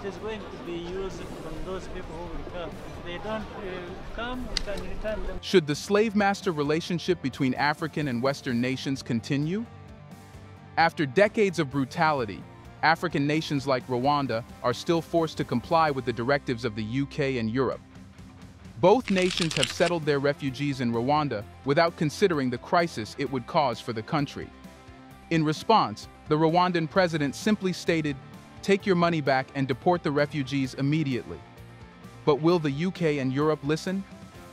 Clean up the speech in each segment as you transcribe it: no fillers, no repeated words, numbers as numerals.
It is going to be used from those people who will come. If they don't come, we can return them. Should the slave-master relationship between African and Western nations continue? After decades of brutality, African nations like Rwanda are still forced to comply with the directives of the UK and Europe. Both nations have settled their refugees in Rwanda without considering the crisis it would cause for the country. In response, the Rwandan president simply stated, "Take your money back and deport the refugees immediately." But will the UK and Europe listen?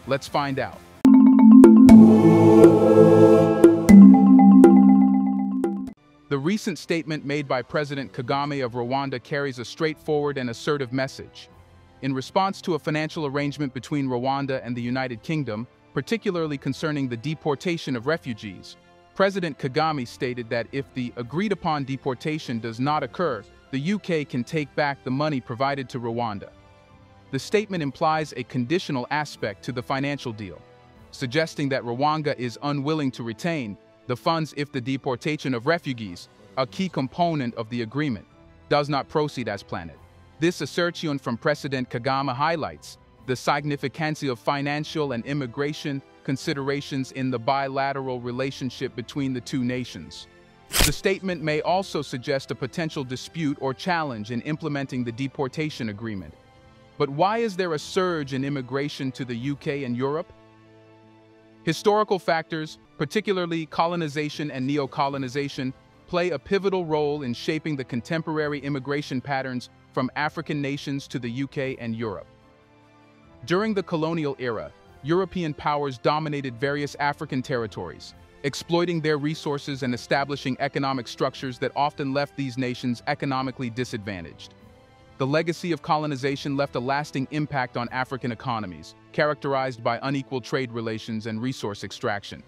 Let's find out. The recent statement made by President Kagame of Rwanda carries a straightforward and assertive message. In response to a financial arrangement between Rwanda and the United Kingdom, particularly concerning the deportation of refugees, President Kagame stated that if the agreed-upon deportation does not occur, the UK can take back the money provided to Rwanda. The statement implies a conditional aspect to the financial deal, suggesting that Rwanda is unwilling to retain the funds if the deportation of refugees, a key component of the agreement, does not proceed as planned. This assertion from President Kagame highlights the significance of financial and immigration considerations in the bilateral relationship between the two nations. The statement may also suggest a potential dispute or challenge in implementing the deportation agreement. But why is there a surge in immigration to the UK and Europe? Historical factors, particularly colonization and neo-colonization, play a pivotal role in shaping the contemporary immigration patterns from African nations to the UK and Europe. During the colonial era, European powers dominated various African territories, exploiting their resources and establishing economic structures that often left these nations economically disadvantaged. The legacy of colonization left a lasting impact on African economies, characterized by unequal trade relations and resource extraction.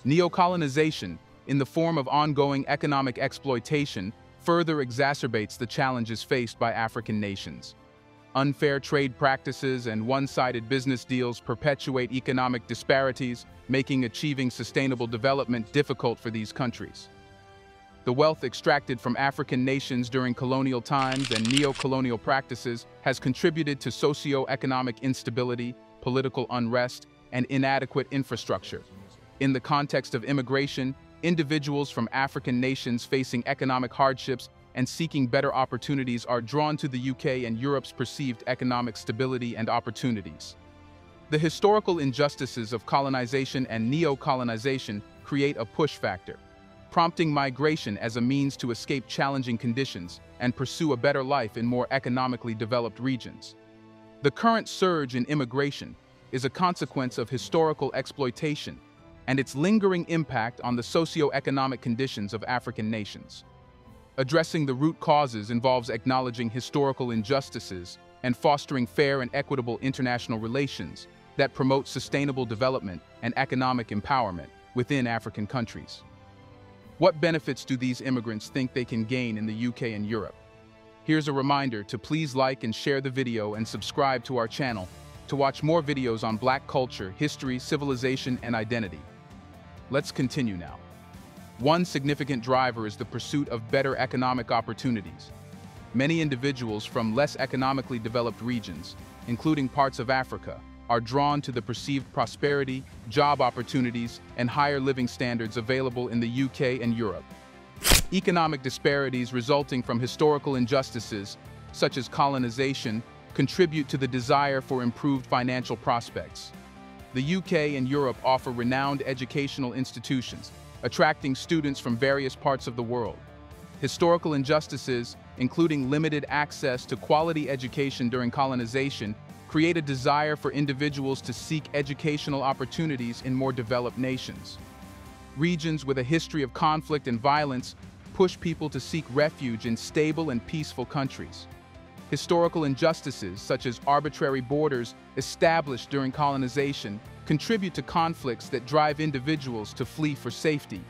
Neo-colonization, in the form of ongoing economic exploitation, further exacerbates the challenges faced by African nations. Unfair trade practices and one-sided business deals perpetuate economic disparities, making achieving sustainable development difficult for these countries. The wealth extracted from African nations during colonial times and neo-colonial practices has contributed to socio-economic instability, political unrest, and inadequate infrastructure. In the context of immigration, individuals from African nations facing economic hardships and seeking better opportunities are drawn to the UK and Europe's perceived economic stability and opportunities. The historical injustices of colonization and neo-colonization create a push factor, prompting migration as a means to escape challenging conditions and pursue a better life in more economically developed regions. The current surge in immigration is a consequence of historical exploitation and its lingering impact on the socio-economic conditions of African nations. Addressing the root causes involves acknowledging historical injustices and fostering fair and equitable international relations that promote sustainable development and economic empowerment within African countries. What benefits do these immigrants think they can gain in the UK and Europe? Here's a reminder to please like and share the video and subscribe to our channel to watch more videos on Black culture, history, civilization, and identity. Let's continue now. One significant driver is the pursuit of better economic opportunities. Many individuals from less economically developed regions, including parts of Africa, are drawn to the perceived prosperity, job opportunities, and higher living standards available in the UK and Europe. Economic disparities resulting from historical injustices, such as colonization, contribute to the desire for improved financial prospects. The UK and Europe offer renowned educational institutions, attracting students from various parts of the world. Historical injustices, including limited access to quality education during colonization, create a desire for individuals to seek educational opportunities in more developed nations. Regions with a history of conflict and violence push people to seek refuge in stable and peaceful countries. Historical injustices, such as arbitrary borders established during colonization, contribute to conflicts that drive individuals to flee for safety.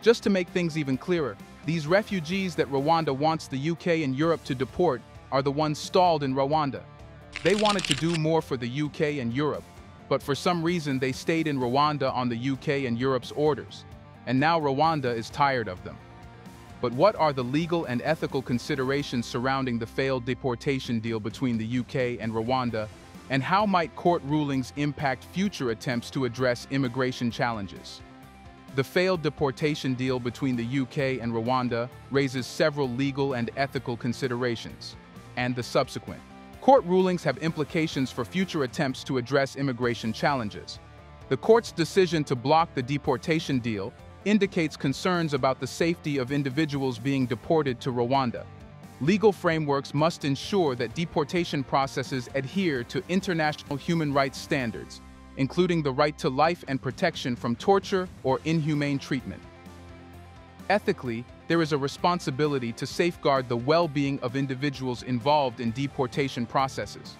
Just to make things even clearer, these refugees that Rwanda wants the UK and Europe to deport are the ones stalled in Rwanda. They wanted to do more for the UK and Europe, but for some reason they stayed in Rwanda on the UK and Europe's orders, and now Rwanda is tired of them. But what are the legal and ethical considerations surrounding the failed deportation deal between the UK and Rwanda, and how might court rulings impact future attempts to address immigration challenges? The failed deportation deal between the UK and Rwanda raises several legal and ethical considerations, and the subsequent court rulings have implications for future attempts to address immigration challenges. The court's decision to block the deportation deal indicates concerns about the safety of individuals being deported to Rwanda. Legal frameworks must ensure that deportation processes adhere to international human rights standards, including the right to life and protection from torture or inhumane treatment. Ethically, there is a responsibility to safeguard the well-being of individuals involved in deportation processes.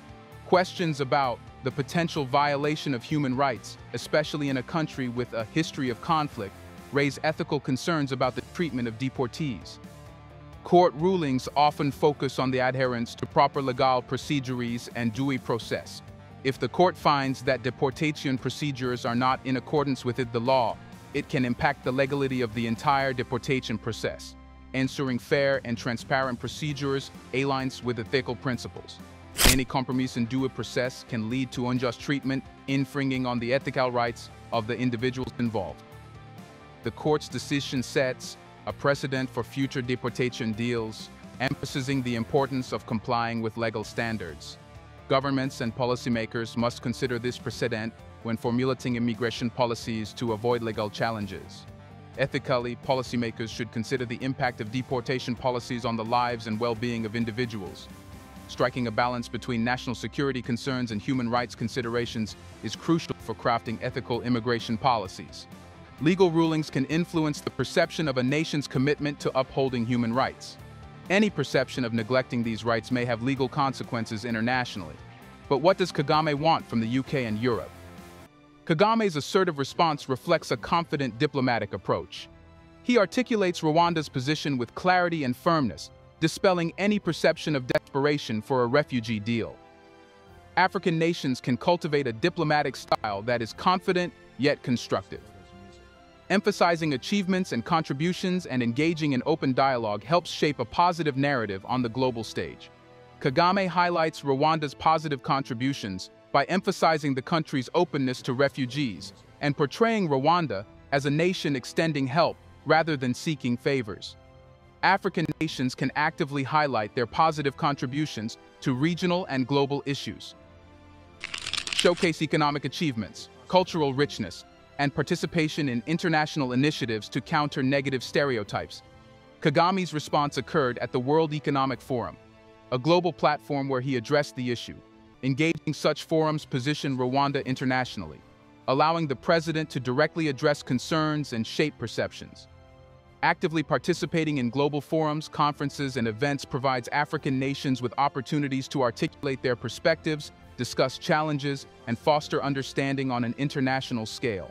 Questions about the potential violation of human rights, especially in a country with a history of conflict, raise ethical concerns about the treatment of deportees. Court rulings often focus on the adherence to proper legal procedures and due process. If the court finds that deportation procedures are not in accordance with the law, it can impact the legality of the entire deportation process. Ensuring fair and transparent procedures aligns with ethical principles. Any compromise in due process can lead to unjust treatment, infringing on the ethical rights of the individuals involved. The court's decision sets a precedent for future deportation deals, emphasizing the importance of complying with legal standards. Governments and policymakers must consider this precedent when formulating immigration policies to avoid legal challenges. Ethically, policymakers should consider the impact of deportation policies on the lives and well-being of individuals. Striking a balance between national security concerns and human rights considerations is crucial for crafting ethical immigration policies. Legal rulings can influence the perception of a nation's commitment to upholding human rights. Any perception of neglecting these rights may have legal consequences internationally. But what does Kagame want from the UK and Europe? Kagame's assertive response reflects a confident diplomatic approach. He articulates Rwanda's position with clarity and firmness, dispelling any perception of desperation for a refugee deal. African nations can cultivate a diplomatic style that is confident yet constructive. Emphasizing achievements and contributions and engaging in open dialogue helps shape a positive narrative on the global stage. Kagame highlights Rwanda's positive contributions by emphasizing the country's openness to refugees and portraying Rwanda as a nation extending help rather than seeking favors. African nations can actively highlight their positive contributions to regional and global issues. Showcase economic achievements, cultural richness, and participation in international initiatives to counter negative stereotypes. Kagame's response occurred at the World Economic Forum, a global platform where he addressed the issue. Engaging such forums position Rwanda internationally, allowing the president to directly address concerns and shape perceptions. Actively participating in global forums, conferences, and events provides African nations with opportunities to articulate their perspectives, discuss challenges, and foster understanding on an international scale.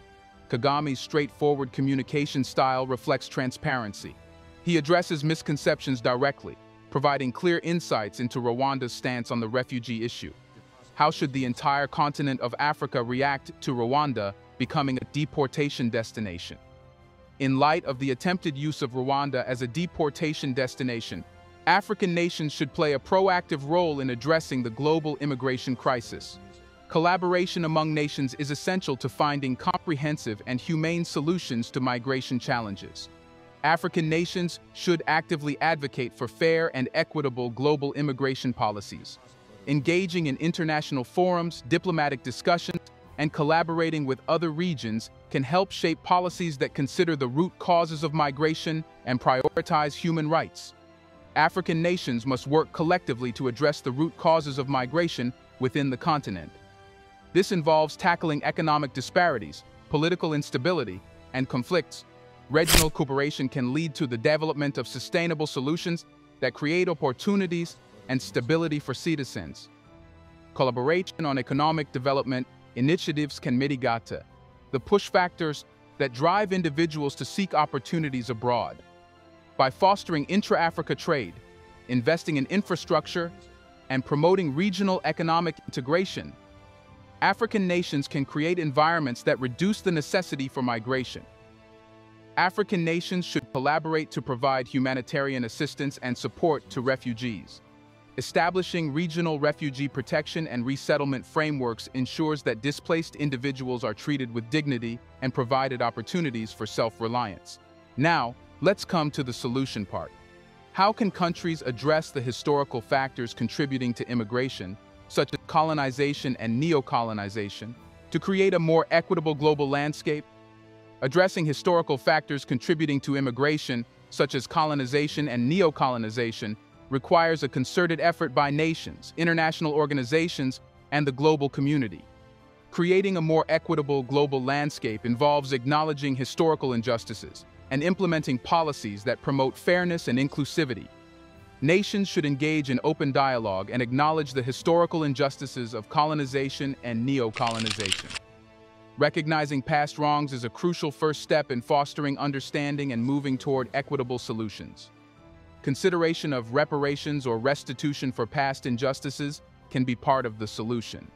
Kagame's straightforward communication style reflects transparency. He addresses misconceptions directly, providing clear insights into Rwanda's stance on the refugee issue. How should the entire continent of Africa react to Rwanda becoming a deportation destination? In light of the attempted use of Rwanda as a deportation destination, African nations should play a proactive role in addressing the global immigration crisis. Collaboration among nations is essential to finding comprehensive and humane solutions to migration challenges. African nations should actively advocate for fair and equitable global immigration policies. Engaging in international forums, diplomatic discussions, and collaborating with other regions can help shape policies that consider the root causes of migration and prioritize human rights. African nations must work collectively to address the root causes of migration within the continent. This involves tackling economic disparities, political instability, and conflicts. Regional cooperation can lead to the development of sustainable solutions that create opportunities and stability for citizens. Collaboration on economic development initiatives can mitigate the push factors that drive individuals to seek opportunities abroad. By fostering intra-Africa trade, investing in infrastructure, and promoting regional economic integration, African nations can create environments that reduce the necessity for migration. African nations should collaborate to provide humanitarian assistance and support to refugees. Establishing regional refugee protection and resettlement frameworks ensures that displaced individuals are treated with dignity and provided opportunities for self-reliance. Now, let's come to the solution part. How can countries address the historical factors contributing to immigration, such as colonization and neo-colonization, to create a more equitable global landscape? Addressing historical factors contributing to immigration, such as colonization and neo-colonization, requires a concerted effort by nations, international organizations, and the global community. Creating a more equitable global landscape involves acknowledging historical injustices and implementing policies that promote fairness and inclusivity. Nations should engage in open dialogue and acknowledge the historical injustices of colonization and neo-colonization. Recognizing past wrongs is a crucial first step in fostering understanding and moving toward equitable solutions. Consideration of reparations or restitution for past injustices can be part of the solution.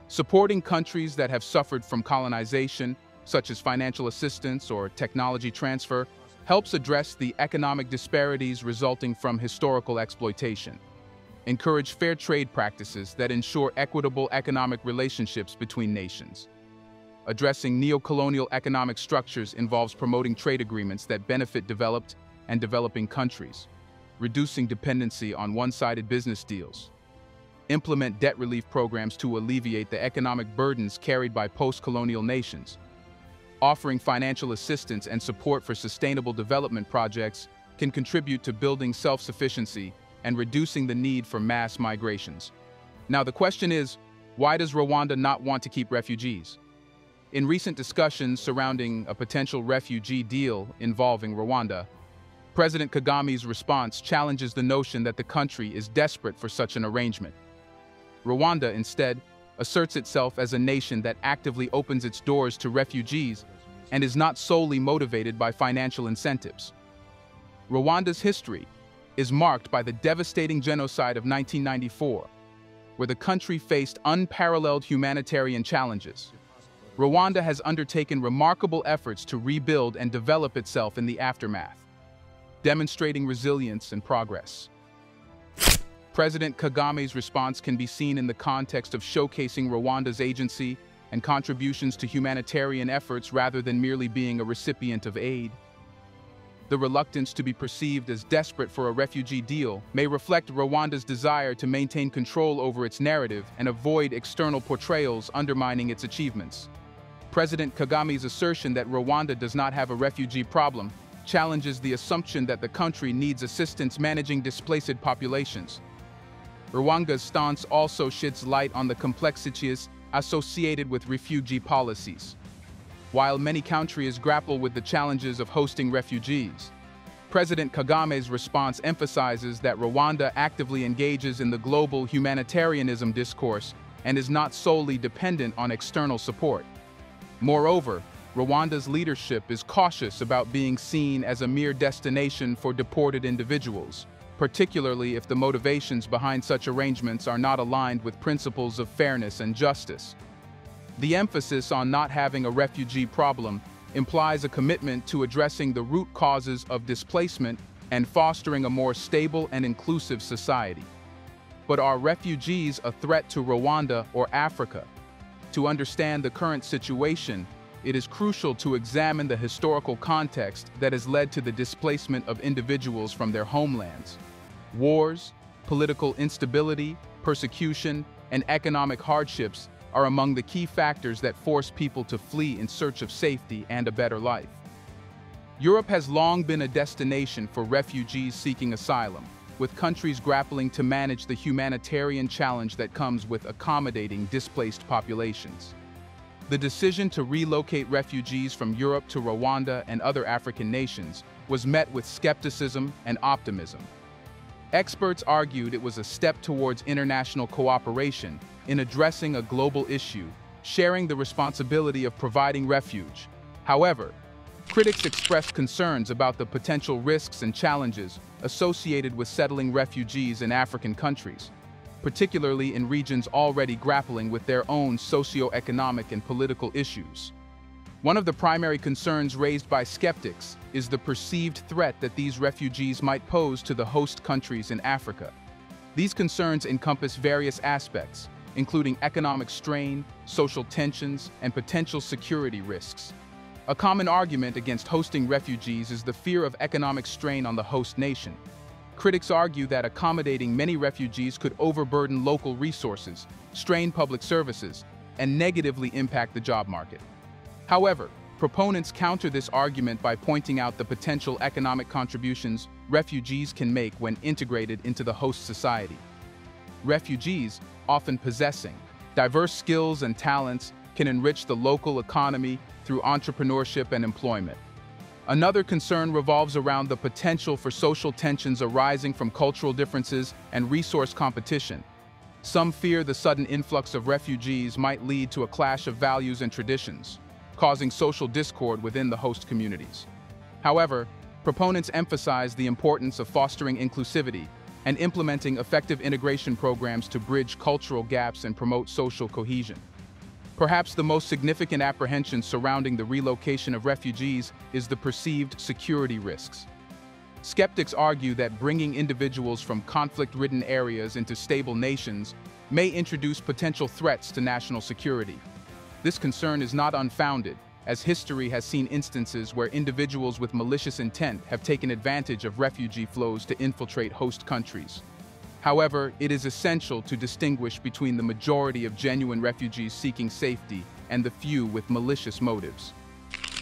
Supporting countries that have suffered from colonization, such as financial assistance or technology transfer, helps address the economic disparities resulting from historical exploitation. Encourage fair trade practices that ensure equitable economic relationships between nations. Addressing neo-colonial economic structures involves promoting trade agreements that benefit developed and developing countries, reducing dependency on one-sided business deals. Implement debt relief programs to alleviate the economic burdens carried by post-colonial nations. Offering financial assistance and support for sustainable development projects can contribute to building self-sufficiency and reducing the need for mass migrations. Now, the question is, why does Rwanda not want to keep refugees? In recent discussions surrounding a potential refugee deal involving Rwanda, President Kagame's response challenges the notion that the country is desperate for such an arrangement. Rwanda, instead, asserts itself as a nation that actively opens its doors to refugees and is not solely motivated by financial incentives. Rwanda's history is marked by the devastating genocide of 1994, where the country faced unparalleled humanitarian challenges. Rwanda has undertaken remarkable efforts to rebuild and develop itself in the aftermath, demonstrating resilience and progress. President Kagame's response can be seen in the context of showcasing Rwanda's agency and contributions to humanitarian efforts rather than merely being a recipient of aid. The reluctance to be perceived as desperate for a refugee deal may reflect Rwanda's desire to maintain control over its narrative and avoid external portrayals undermining its achievements. President Kagame's assertion that Rwanda does not have a refugee problem challenges the assumption that the country needs assistance managing displaced populations. Rwanda's stance also sheds light on the complexities associated with refugee policies. While many countries grapple with the challenges of hosting refugees, President Kagame's response emphasizes that Rwanda actively engages in the global humanitarianism discourse and is not solely dependent on external support. Moreover, Rwanda's leadership is cautious about being seen as a mere destination for deported individuals, particularly if the motivations behind such arrangements are not aligned with principles of fairness and justice. The emphasis on not having a refugee problem implies a commitment to addressing the root causes of displacement and fostering a more stable and inclusive society. But are refugees a threat to Rwanda or Africa? To understand the current situation, it is crucial to examine the historical context that has led to the displacement of individuals from their homelands. Wars, political instability, persecution, and economic hardships are among the key factors that force people to flee in search of safety and a better life. Europe has long been a destination for refugees seeking asylum, with countries grappling to manage the humanitarian challenge that comes with accommodating displaced populations. The decision to relocate refugees from Europe to Rwanda and other African nations was met with skepticism and optimism. Experts argued it was a step towards international cooperation in addressing a global issue, sharing the responsibility of providing refuge. However, critics expressed concerns about the potential risks and challenges associated with settling refugees in African countries, particularly in regions already grappling with their own socio-economic and political issues. One of the primary concerns raised by skeptics is the perceived threat that these refugees might pose to the host countries in Africa. These concerns encompass various aspects, including economic strain, social tensions, and potential security risks. A common argument against hosting refugees is the fear of economic strain on the host nation. Critics argue that accommodating many refugees could overburden local resources, strain public services, and negatively impact the job market. However, proponents counter this argument by pointing out the potential economic contributions refugees can make when integrated into the host society. Refugees, often possessing diverse skills and talents, can enrich the local economy through entrepreneurship and employment. Another concern revolves around the potential for social tensions arising from cultural differences and resource competition. Some fear the sudden influx of refugees might lead to a clash of values and traditions, causing social discord within the host communities. However, proponents emphasize the importance of fostering inclusivity and implementing effective integration programs to bridge cultural gaps and promote social cohesion. Perhaps the most significant apprehension surrounding the relocation of refugees is the perceived security risks. Skeptics argue that bringing individuals from conflict-ridden areas into stable nations may introduce potential threats to national security. This concern is not unfounded, as history has seen instances where individuals with malicious intent have taken advantage of refugee flows to infiltrate host countries. However, it is essential to distinguish between the majority of genuine refugees seeking safety and the few with malicious motives.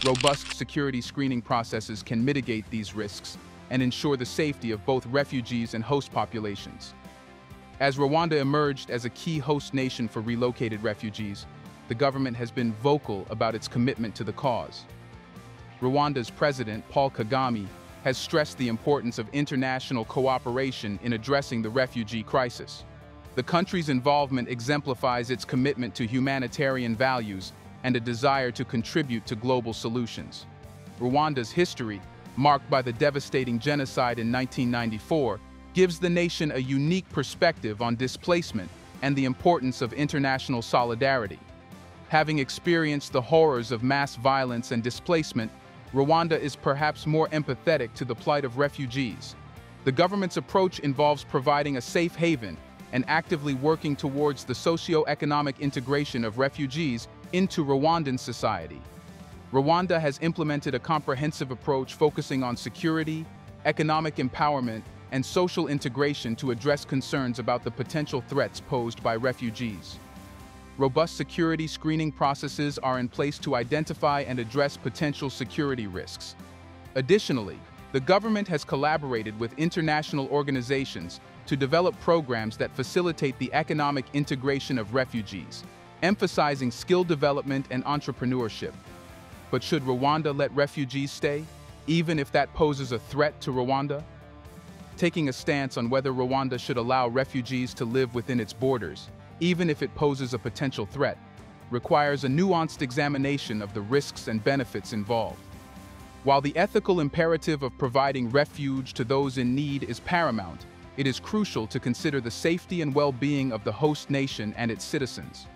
Robust security screening processes can mitigate these risks and ensure the safety of both refugees and host populations. As Rwanda emerged as a key host nation for relocated refugees, the government has been vocal about its commitment to the cause. Rwanda's president, Paul Kagame, has stressed the importance of international cooperation in addressing the refugee crisis. The country's involvement exemplifies its commitment to humanitarian values and a desire to contribute to global solutions. Rwanda's history, marked by the devastating genocide in 1994, gives the nation a unique perspective on displacement and the importance of international solidarity. Having experienced the horrors of mass violence and displacement, Rwanda is perhaps more empathetic to the plight of refugees. The government's approach involves providing a safe haven and actively working towards the socio-economic integration of refugees into Rwandan society. Rwanda has implemented a comprehensive approach focusing on security, economic empowerment, and social integration to address concerns about the potential threats posed by refugees. Robust security screening processes are in place to identify and address potential security risks. Additionally, the government has collaborated with international organizations to develop programs that facilitate the economic integration of refugees, emphasizing skill development and entrepreneurship. But should Rwanda let refugees stay, even if that poses a threat to Rwanda? Taking a stance on whether Rwanda should allow refugees to live within its borders, even if it poses a potential threat, requires a nuanced examination of the risks and benefits involved. While the ethical imperative of providing refuge to those in need is paramount, it is crucial to consider the safety and well-being of the host nation and its citizens.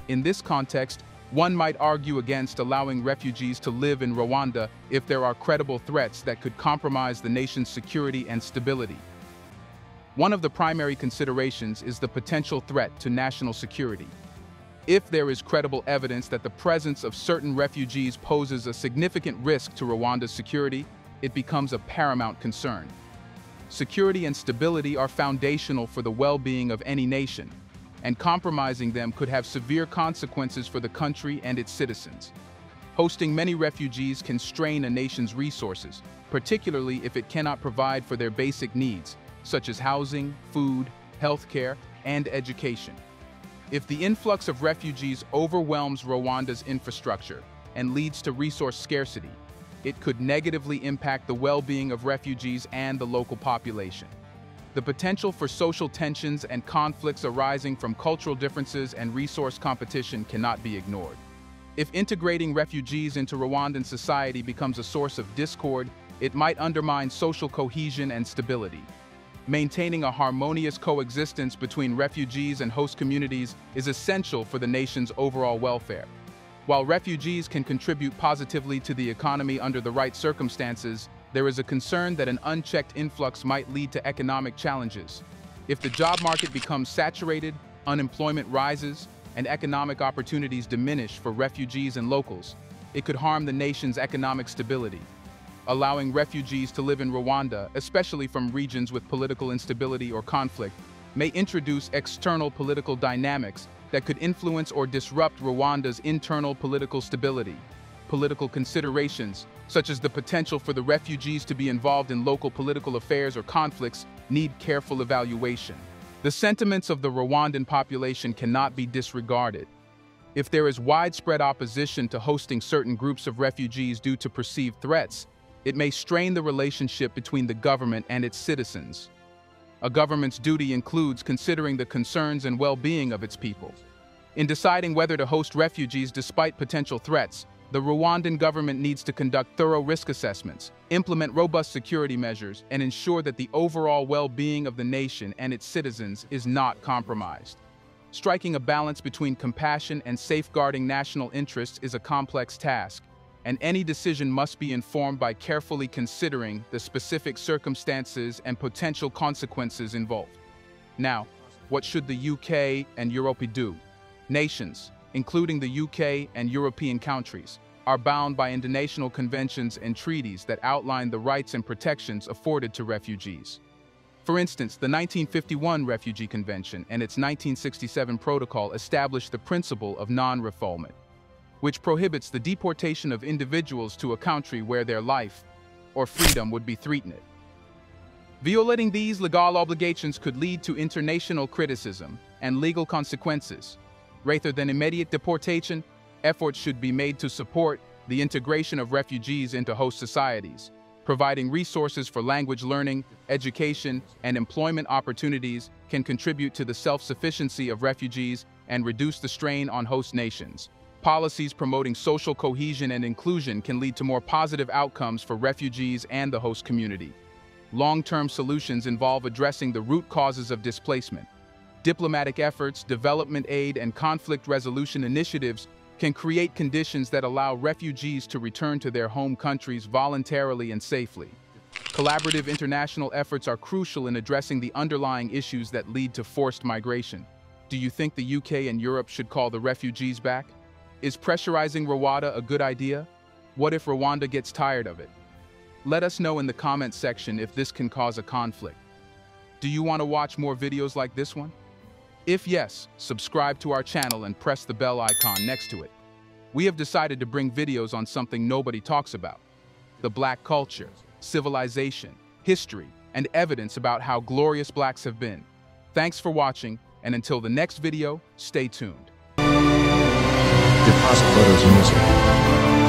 In this context, one might argue against allowing refugees to live in Rwanda if there are credible threats that could compromise the nation's security and stability. One of the primary considerations is the potential threat to national security. If there is credible evidence that the presence of certain refugees poses a significant risk to Rwanda's security, it becomes a paramount concern. Security and stability are foundational for the well-being of any nation, and compromising them could have severe consequences for the country and its citizens. Hosting many refugees can strain a nation's resources, particularly if it cannot provide for their basic needs, such as housing, food, healthcare, and education. If the influx of refugees overwhelms Rwanda's infrastructure and leads to resource scarcity, it could negatively impact the well-being of refugees and the local population. The potential for social tensions and conflicts arising from cultural differences and resource competition cannot be ignored. If integrating refugees into Rwandan society becomes a source of discord, it might undermine social cohesion and stability. Maintaining a harmonious coexistence between refugees and host communities is essential for the nation's overall welfare. While refugees can contribute positively to the economy under the right circumstances, there is a concern that an unchecked influx might lead to economic challenges. If the job market becomes saturated, unemployment rises, and economic opportunities diminish for refugees and locals, it could harm the nation's economic stability. Allowing refugees to live in Rwanda, especially from regions with political instability or conflict, may introduce external political dynamics that could influence or disrupt Rwanda's internal political stability. Political considerations, such as the potential for the refugees to be involved in local political affairs or conflicts, need careful evaluation. The sentiments of the Rwandan population cannot be disregarded. If there is widespread opposition to hosting certain groups of refugees due to perceived threats, it may strain the relationship between the government and its citizens. A government's duty includes considering the concerns and well-being of its people. In deciding whether to host refugees despite potential threats, the Rwandan government needs to conduct thorough risk assessments, implement robust security measures, and ensure that the overall well-being of the nation and its citizens is not compromised. Striking a balance between compassion and safeguarding national interests is a complex task, and any decision must be informed by carefully considering the specific circumstances and potential consequences involved. Now, what should the UK and Europe do? Nations, including the UK and European countries, are bound by international conventions and treaties that outline the rights and protections afforded to refugees. For instance, the 1951 Refugee Convention and its 1967 Protocol established the principle of non-refoulement, which prohibits the deportation of individuals to a country where their life or freedom would be threatened. Violating these legal obligations could lead to international criticism and legal consequences. Rather than immediate deportation, efforts should be made to support the integration of refugees into host societies. Providing resources for language learning, education, and employment opportunities can contribute to the self-sufficiency of refugees and reduce the strain on host nations. Policies promoting social cohesion and inclusion can lead to more positive outcomes for refugees and the host community. Long-term solutions involve addressing the root causes of displacement. Diplomatic efforts, development aid, and conflict resolution initiatives can create conditions that allow refugees to return to their home countries voluntarily and safely. Collaborative international efforts are crucial in addressing the underlying issues that lead to forced migration. Do you think the UK and Europe should call the refugees back? Is pressurizing Rwanda a good idea? What if Rwanda gets tired of it? Let us know in the comments section if this can cause a conflict. Do you want to watch more videos like this one? If yes, subscribe to our channel and press the bell icon next to it. We have decided to bring videos on something nobody talks about: the Black culture, civilization, history, and evidence about how glorious Blacks have been. Thanks for watching, and until the next video, stay tuned. Deposit photos music.